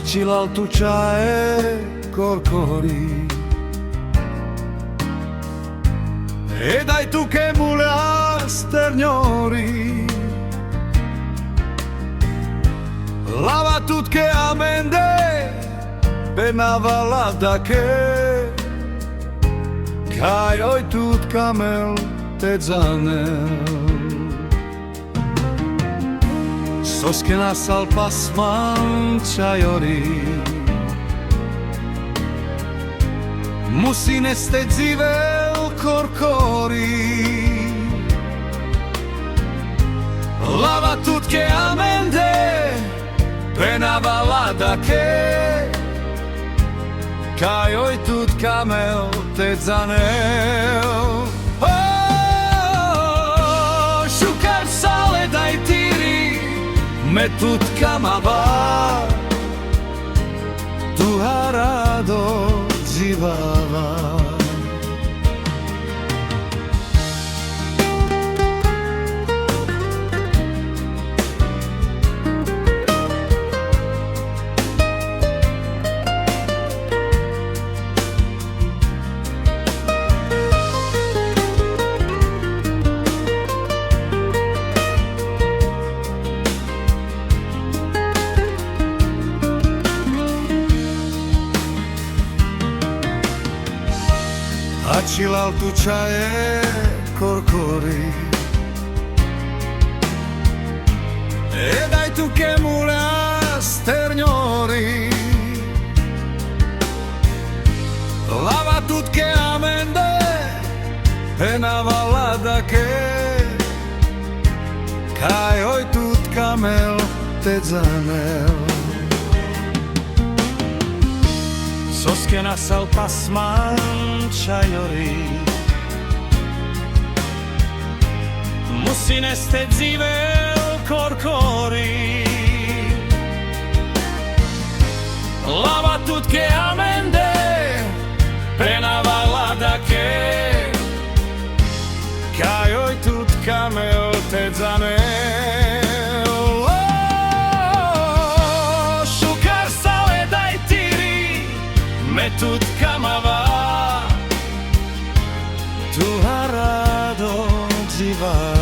Facci l'altuccia e corcori e dai tu che mule a sterniori lava tut che amende penava lata che kaj oj tut kamel te zanel Soskena sal pasman čajori Musine ste dzivel korkori Lava tutke amende Penava lada ke Kaj oj tut kamel te zanel Šukar sale daj tiri Me tut kamava Tu rado zivava Facci l'altuccia e corcori e dai tu che mule a sterniori lava tut che amende e navalada che kaj oj tut kamel te zanel Soskena sal pasman čajori Musine ste dzivel korkori Lava tutke amende Penava lada ke Kaj oj tut kamel te zanel Šukar sale daj tiri Me tut kamava Tu rado ziva